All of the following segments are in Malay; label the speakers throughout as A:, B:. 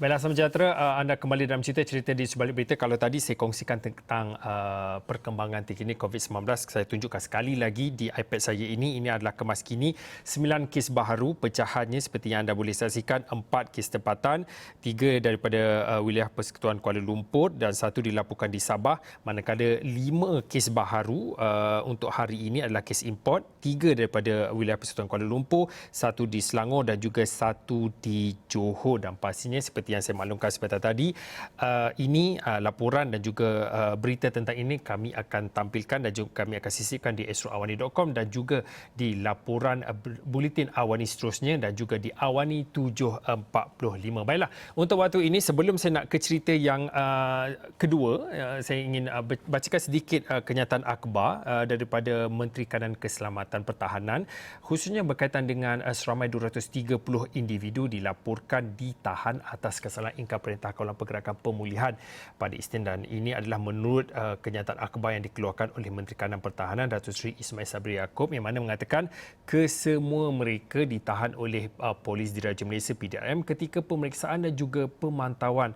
A: Baiklah, salam sejahtera. Anda kembali dalam cerita di sebalik berita. Kalau tadi saya kongsikan tentang perkembangan terkini COVID-19, saya tunjukkan sekali lagi di iPad saya ini. Ini adalah kemas kini 9 kes baharu pecahannya seperti yang anda boleh saksikan. 4 kes tempatan, 3 daripada wilayah Persekutuan Kuala Lumpur dan 1 dilaporkan di Sabah. Manakala 5 kes baharu untuk hari ini adalah kes import. 3 daripada wilayah Persekutuan Kuala Lumpur, 1 di Selangor dan juga 1 di Johor. Dan pastinya seperti yang saya maklumkan sebentar tadi, ini laporan dan juga berita tentang ini kami akan tampilkan dan juga kami akan sisipkan di astroawani.com dan juga di laporan buletin Awani seterusnya dan juga di Awani 7.45. Baiklah, untuk waktu ini sebelum saya nak ke cerita yang kedua, saya ingin bacakan sedikit kenyataan akhbar daripada Menteri Kanan Keselamatan Pertahanan, khususnya berkaitan dengan seramai 230 individu dilaporkan ditahan atas kesalahan ingkar Perintah Kawalan Pergerakan Pemulihan pada Isnin, dan ini adalah menurut kenyataan akhbar yang dikeluarkan oleh Menteri Kanan Pertahanan Datuk Seri Ismail Sabri Yaakob, yang mana mengatakan kesemua mereka ditahan oleh Polis Diraja Malaysia PDRM ketika pemeriksaan dan juga pemantauan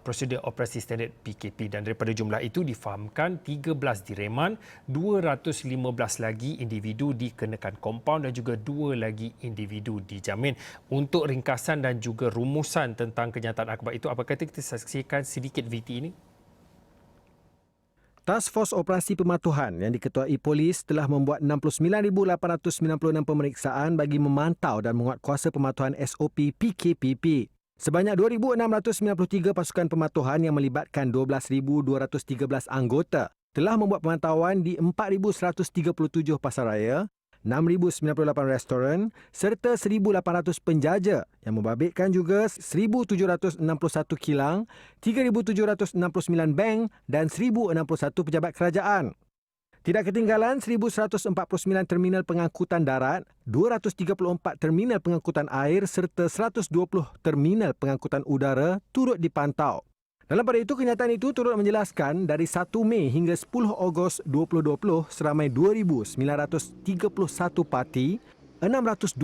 A: prosedur operasi standard PKP, dan daripada jumlah itu difahamkan 13 direman, 215 lagi individu dikenakan kompaun dan juga 2 lagi individu dijamin. Untuk ringkasan dan juga rumusan tentang kenyataan akhbar itu, apa kata kita saksikan sedikit VT ini?
B: Task Force Operasi Pematuhan yang diketuai Polis telah membuat 69,896 pemeriksaan bagi memantau dan menguatkuasa pematuhan SOP PKPP. Sebanyak 2,693 pasukan pematuhan yang melibatkan 12,213 anggota telah membuat pemantauan di 4,137 pasaraya, 6,098 restoran serta 1,800 penjaja yang membabitkan juga 1,761 kilang, 3,769 bank dan 1,061 pejabat kerajaan. Tidak ketinggalan 1,149 terminal pengangkutan darat, 234 terminal pengangkutan air serta 120 terminal pengangkutan udara turut dipantau. Dalam pada itu, kenyataan itu turut menjelaskan dari 1 Mei hingga 10 Ogos 2020, seramai 2,931 parti, 625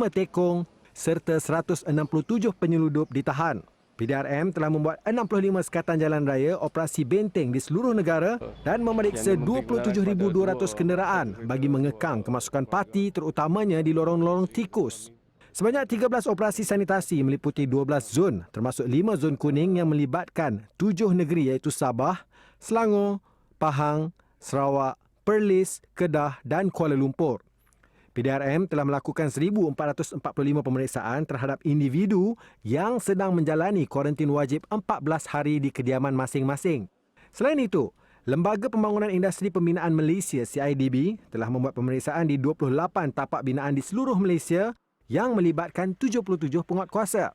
B: tekong serta 167 penyeludup ditahan. PDRM telah membuat 65 sekatan jalan raya operasi benteng di seluruh negara dan memeriksa 27,200 kenderaan bagi mengekang kemasukan parti terutamanya di lorong-lorong tikus. Sebanyak 13 operasi sanitasi meliputi 12 zon termasuk 5 zon kuning yang melibatkan 7 negeri iaitu Sabah, Selangor, Pahang, Sarawak, Perlis, Kedah dan Kuala Lumpur. PDRM telah melakukan 1,445 pemeriksaan terhadap individu yang sedang menjalani kuarantin wajib 14 hari di kediaman masing-masing. Selain itu, Lembaga Pembangunan Industri Pembinaan Malaysia CIDB telah membuat pemeriksaan di 28 tapak binaan di seluruh Malaysia yang melibatkan 77 penguatkuasa.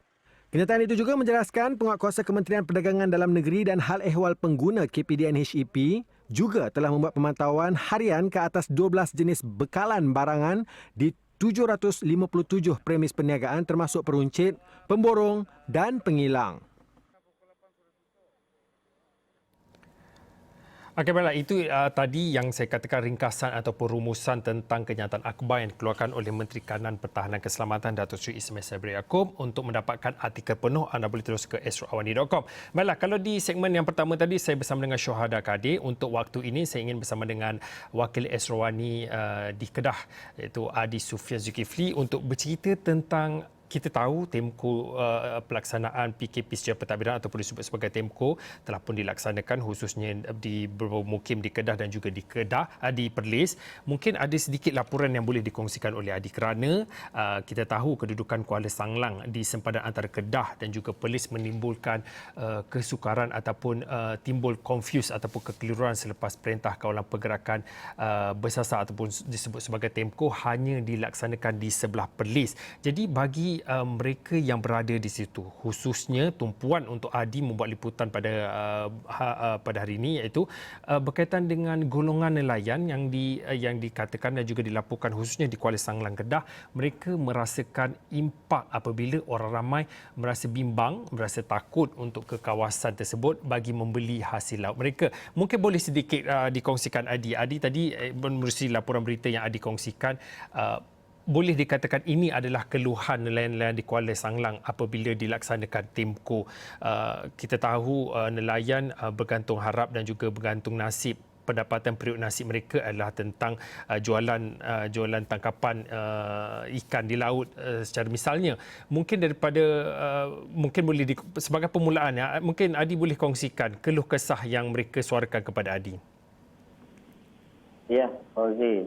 B: Kenyataan itu juga menjelaskan penguatkuasa Kementerian Perdagangan Dalam Negeri dan Hal Ehwal Pengguna KPDN HEP juga telah membuat pemantauan harian ke atas 12 jenis bekalan barangan di 757 premis perniagaan termasuk peruncit, pemborong dan pengilang.
A: Okey, baiklah, itu tadi yang saya katakan ringkasan ataupun rumusan tentang kenyataan akhbar yang dikeluarkan oleh Menteri Kanan Pertahanan Keselamatan Datuk Seri Ismail Sabri Yaakob. Untuk mendapatkan artikel penuh, anda boleh terus ke astroawani.com. Baiklah, kalau di segmen yang pertama tadi saya bersama dengan Syuhada Kadir. Untuk waktu ini saya ingin bersama dengan wakil Astrawani di Kedah iaitu Adi Sufian Zulkifli untuk bercerita tentang, kita tahu tempoh pelaksanaan PKP secara pentadbiran ataupun disebut sebagai tempoh telah pun dilaksanakan khususnya di bermukim di Kedah dan juga di Perlis. Mungkin ada sedikit laporan yang boleh dikongsikan oleh Adi kerana kita tahu kedudukan Kuala Sanglang di sempadan antara Kedah dan juga Perlis menimbulkan kesukaran ataupun timbul confuse ataupun kekeliruan selepas Perintah Kawalan Pergerakan bersasar ataupun disebut sebagai tempoh hanya dilaksanakan di sebelah Perlis. Jadi bagi mereka yang berada di situ, khususnya tumpuan untuk Adi membuat liputan pada hari ini, iaitu berkaitan dengan golongan nelayan yang dikatakan dan juga dilaporkan khususnya di Kuala Sanglang Kedah, mereka merasakan impak apabila orang ramai merasa bimbang, merasa takut untuk ke kawasan tersebut bagi membeli hasil laut mereka. Mungkin boleh sedikit dikongsikan Adi. Adi tadi menerusi laporan berita yang Adi kongsikan, boleh dikatakan ini adalah keluhan nelayan-nelayan di Kuala Sanglang apabila dilaksanakan TEMCO. Kita tahu nelayan bergantung harap dan juga bergantung nasib. Pendapatan periuk nasib mereka adalah tentang jualan tangkapan ikan di laut secara misalnya. Mungkin mungkin boleh sebagai permulaan ya, mungkin Adi boleh kongsikan keluh kesah yang mereka suarakan kepada Adi.
C: Ya, Fauzi,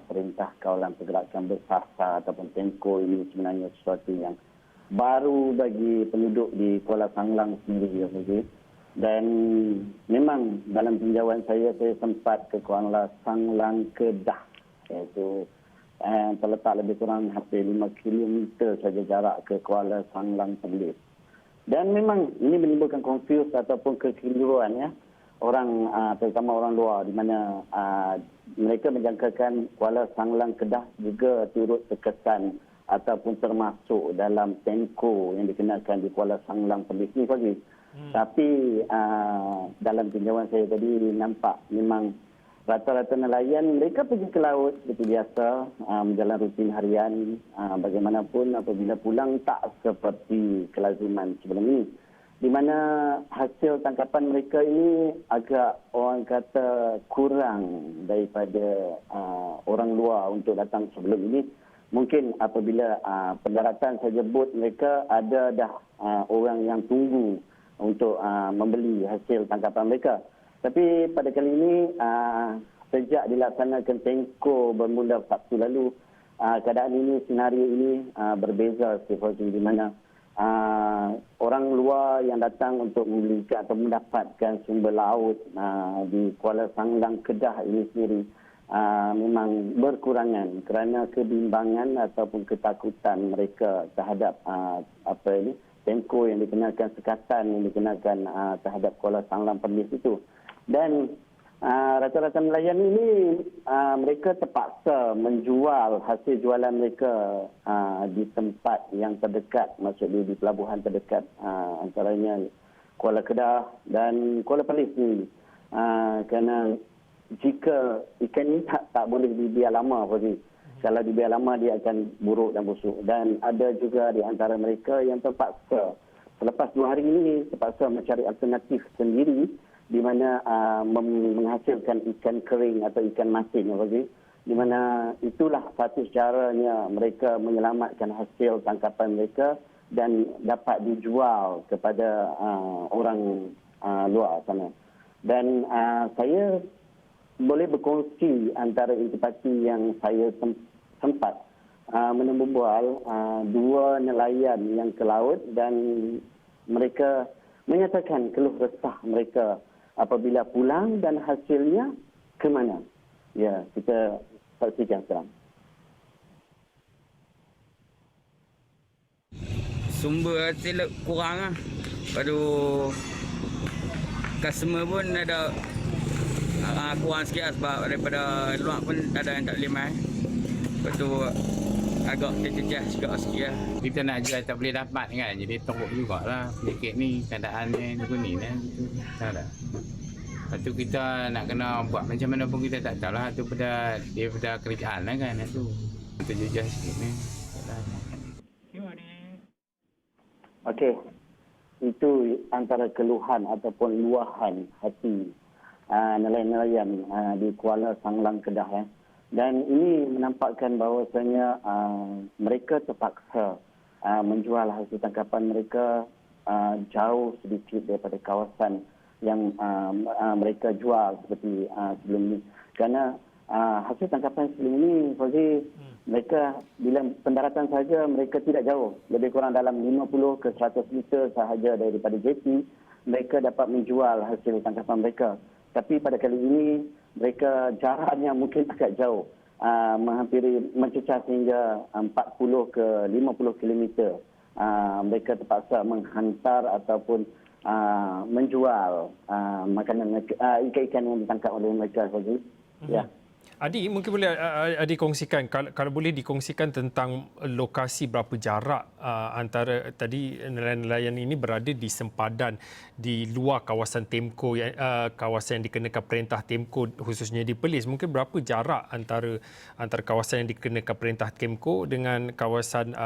C: perintah kawalan pergerakan bersasar ataupun TEMCO ini sebenarnya sesuatu yang baru bagi penduduk di Kuala Sanglang sendiri, ya, Fauzi. Dan memang dalam tinjauan saya sempat ke Kuala Sanglang Kedah, iaitu terletak lebih kurang hampir 5 km saja jarak ke Kuala Sanglang Perlis. Dan memang ini menimbulkan confuse ataupun kekeliruan ya. Orang terutama orang luar di mana mereka menjangkakan Kuala Sanglang Kedah juga turut terkesan ataupun termasuk dalam TEMCO yang dikenakan di Kuala Sanglang Perlis ni pagi. Tapi dalam tinjauan saya tadi nampak memang rata-rata nelayan mereka pergi ke laut seperti biasa, menjalan rutin harian, bagaimanapun apabila pulang tak seperti kelaziman sebelum ini. Di mana hasil tangkapan mereka ini agak orang kata kurang daripada orang luar untuk datang sebelum ini. Mungkin apabila pendaratan saya sebut mereka ada dah orang yang tunggu untuk membeli hasil tangkapan mereka. Tapi pada kali ini, sejak dilaksanakan TEMCO bermula Sabtu lalu, keadaan ini, senario ini berbeza di mana orang luar yang datang untuk membeli atau mendapatkan sumber laut di Kuala Sanglang Kedah ini sendiri memang berkurangan kerana kebimbangan ataupun ketakutan mereka terhadap TEMCO yang dikenakan, sekatan yang dikenakan terhadap Kuala Sanglang Perlis itu. Dan rata-rata nelayan ini mereka terpaksa menjual hasil jualan mereka di tempat yang terdekat, maksudnya di pelabuhan terdekat antaranya Kuala Kedah dan Kuala Perlis ni. Kerana jika ikan ini tak boleh dibiar lama, kalau dibiar lama dia akan buruk dan busuk. Dan ada juga di antara mereka yang terpaksa selepas 2 hari ini terpaksa mencari alternatif sendiri di mana menghasilkan ikan kering atau ikan masin, di mana itulah satu caranya mereka menyelamatkan hasil tangkapan mereka dan dapat dijual kepada orang luar sana. Dan saya boleh berkongsi antara intipati yang saya sempat menembual 2 nelayan yang ke laut dan mereka menyatakan keluh resah mereka apabila pulang dan hasilnya ke mana. Ya, kita saksikan sekarang.
D: Sumber hasil kurang lah. Padu customer pun ada kurang sikit lah sebab daripada luar pun ada yang tak boleh mai. Lepas tu agak tercecah sikit lah.
E: Kita nak jual tak boleh dapat kan, jadi teruk jugalah sedikit ni keadaannya ni kan. Tak ada. Lepas tu kita nak kena buat macam mana pun kita tak tahu lah. Tu daripada kerjaan lah kan tu. Terjejah sikit ni.
C: Okey. Itu antara keluhan ataupun luahan hati nelayan-nelayan di Kuala Sanglang Kedah ya. Dan ini menampakkan bahawasanya mereka terpaksa menjual hasil tangkapan mereka jauh sedikit daripada kawasan yang mereka jual seperti sebelum ini. Kerana hasil tangkapan sebelum ini, Fauzi, mereka bila pendaratan saja mereka tidak jauh. Lebih kurang dalam 50 ke 100 meter sahaja daripada jeti, mereka dapat menjual hasil tangkapan mereka. Tapi pada kali ini, mereka jaraknya mungkin agak jauh, menghampiri mencecah hingga 40 ke 50 kilometer. Mereka terpaksa menghantar ataupun menjual makanan ikan-ikan yang ditangkap oleh mereka. Ya.
A: Adi, mungkin boleh Adi kongsikan, kalau boleh dikongsikan tentang lokasi berapa jarak antara tadi nelayan-nelayan ini berada di sempadan di luar kawasan TEMCO, kawasan yang dikenakan perintah TEMCO khususnya di Perlis. Mungkin berapa jarak antara kawasan yang dikenakan perintah TEMCO dengan kawasan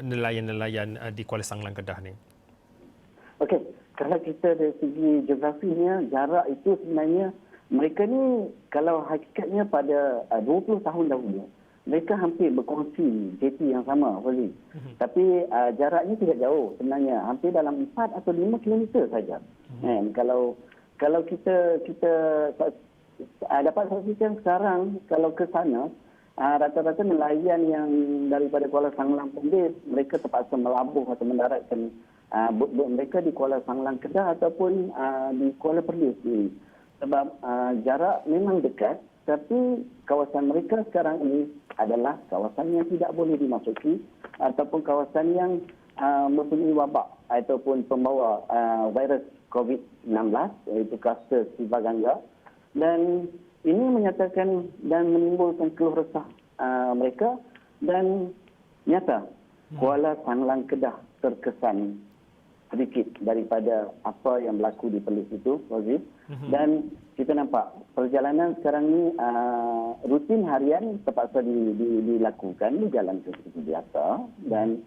A: nelayan-nelayan di Kuala Sanglang, Kedah ni?
C: Okey, kalau kita dari segi geografinya, jarak itu sebenarnya mereka ni kalau hakikatnya pada 20 tahun dahulu, mereka hampir berkongsi JT yang sama, Fazli. Tapi jaraknya tidak jauh sebenarnya, hampir dalam 4 atau 5 kilometer saja. Kalau kita dapat saksikan sekarang, kalau ke sana, rata-rata nelayan yang daripada Kuala Sanglang Perlis, mereka terpaksa melabuh atau mendaratkan bot-bot mereka di Kuala Sanglang Kedah ataupun di Kuala Perlis ini. Sebab jarak memang dekat, tapi kawasan mereka sekarang ini adalah kawasan yang tidak boleh dimasuki ataupun kawasan yang mempunyai wabak ataupun pembawa virus COVID-19, iaitu kluster Siva Gangga. Dan ini menyatakan dan menimbulkan keluh resah mereka, dan nyata Kuala Sanglang Kedah terkesan sedikit daripada apa yang berlaku di Perlis itu, Wazir. Dan kita nampak perjalanan sekarang ni rutin harian terpaksa dilakukan, dijalankan seperti biasa. Dan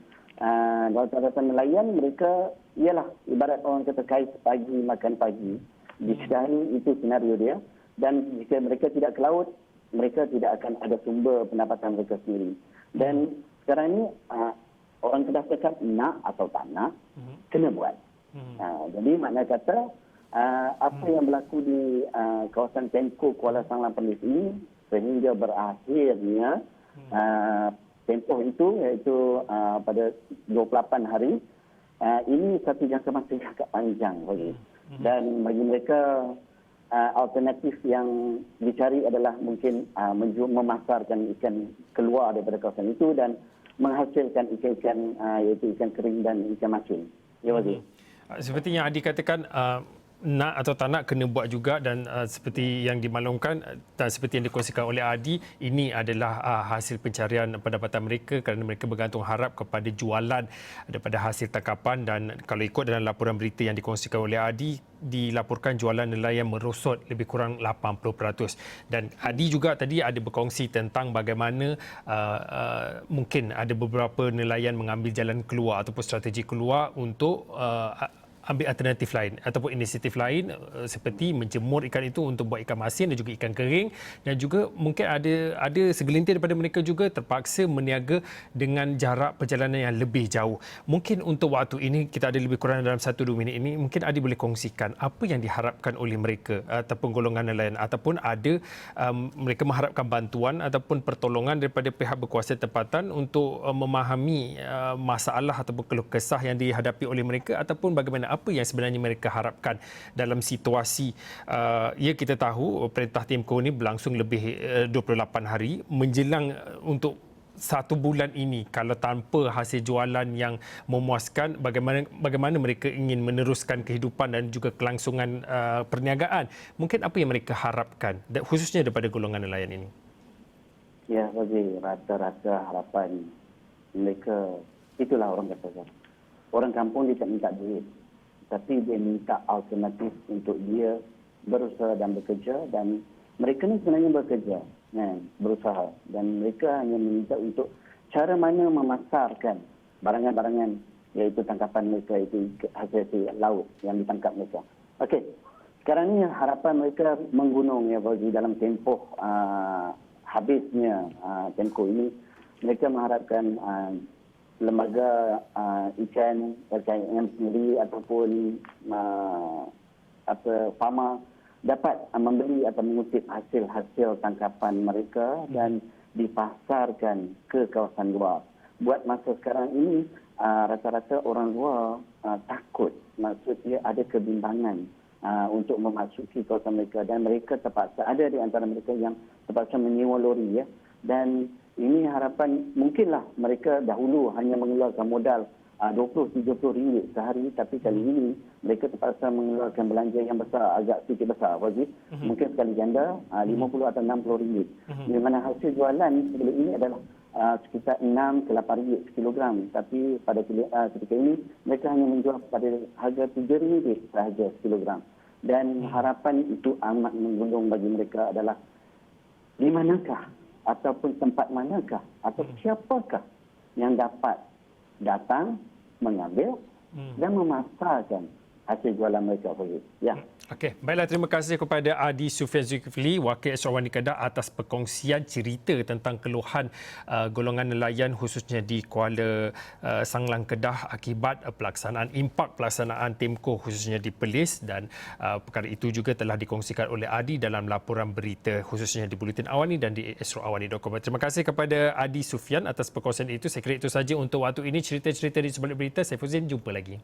C: rata-rata nelayan mereka ialah ibarat orang kata kais pagi makan pagi. Di Kedah ni itu senario dia. Dan jika mereka tidak ke laut, mereka tidak akan ada sumber pendapatan mereka sendiri. Dan sekarang ni orang Kedah cakap nak atau tak nak, kena buat. Jadi makna kata apa yang berlaku di kawasan TEMCO Kuala Sanglang Perlis ini sehingga berakhirnya tempoh itu iaitu pada 28 hari, ini satu jangka masa yang agak panjang bagi. Dan bagi mereka alternatif yang dicari adalah mungkin memasarkan ikan keluar daripada kawasan itu dan menghasilkan ikan-ikan iaitu ikan kering dan ikan masin. Ya, Wazir.
A: Seperti yang Adi katakan, nak atau tak nak kena buat juga, dan seperti yang dimaklumkan dan seperti yang dikongsikan oleh Adi, ini adalah hasil pencarian pendapatan mereka kerana mereka bergantung harap kepada jualan daripada hasil tangkapan. Dan kalau ikut dalam laporan berita yang dikongsikan oleh Adi, dilaporkan jualan nelayan merosot lebih kurang 80%. Dan Adi juga tadi ada berkongsi tentang bagaimana mungkin ada beberapa nelayan mengambil jalan keluar ataupun strategi keluar untuk ambil alternatif lain ataupun inisiatif lain seperti menjemur ikan itu untuk buat ikan masin dan juga ikan kering, dan juga mungkin ada segelintir daripada mereka juga terpaksa meniaga dengan jarak perjalanan yang lebih jauh. Mungkin untuk waktu ini kita ada lebih kurang dalam 1-2 minit ini, mungkin Adi boleh kongsikan apa yang diharapkan oleh mereka ataupun golongan nelayan, ataupun ada mereka mengharapkan bantuan ataupun pertolongan daripada pihak berkuasa tempatan untuk memahami masalah ataupun keluh kesah yang dihadapi oleh mereka, ataupun bagaimana apa yang sebenarnya mereka harapkan dalam situasi ya kita tahu perintah TEMCO ini berlangsung lebih 28 hari menjelang untuk 1 bulan ini. Kalau tanpa hasil jualan yang memuaskan, bagaimana mereka ingin meneruskan kehidupan dan juga kelangsungan perniagaan? Mungkin apa yang mereka harapkan khususnya daripada golongan nelayan ini?
C: Ya, bagi rata-rata harapan mereka itulah orang kata. Orang kampung dia tak minta duit, tapi dia minta alternatif untuk dia berusaha dan bekerja. Dan mereka ni sebenarnya bekerja, berusaha, dan mereka hanya meminta untuk cara mana memasarkan barangan-barangan iaitu tangkapan mereka, itu hasil laut yang ditangkap mereka. Okey, sekarang ni harapan mereka menggunung ya bagi dalam tempoh habisnya TEMCO ini. Mereka mengharapkan lembaga ikan LKM sendiri ataupun farma dapat membeli atau mengutip hasil-hasil tangkapan mereka dan dipasarkan ke kawasan luar. Buat masa sekarang ini rata-rata orang luar takut, maksudnya ada kebimbangan untuk memasuki kawasan mereka, dan mereka terpaksa, ada di antara mereka yang terpaksa menyewa lori ya. Dan ini harapan, mungkinlah mereka dahulu hanya mengeluarkan modal RM20-30 sehari, tapi kali ini mereka terpaksa mengeluarkan belanja yang besar, agak sedikit besar, Fauzi. Mungkin sekali ganda RM50 atau RM60. Di mana hasil jualan sebelum ini adalah sekitar RM6 ke RM8 sekilogram. Tapi pada ketika ini mereka hanya menjual pada harga RM3 sahaja sekilogram. Dan harapan itu amat menggulung bagi mereka adalah di manakah ataupun tempat manakah atau siapakah yang dapat datang, mengambil dan memasarkan hasil jualan mereka. Ya.
A: Okey, baiklah, terima kasih kepada Adi Sufian Zulkifli, Wakil Esro Awani Kedah atas perkongsian cerita tentang keluhan golongan nelayan khususnya di Kuala Sanglang Kedah akibat pelaksanaan impak pelaksanaan TEMCO khususnya di Perlis, dan perkara itu juga telah dikongsikan oleh Adi dalam laporan berita khususnya di Buletin Awani dan di esroawani.com. Terima kasih kepada Adi Sufian atas perkongsian itu. Saya kira itu saja untuk waktu ini cerita-cerita di sebalik berita. Saya Fuzin, jumpa lagi.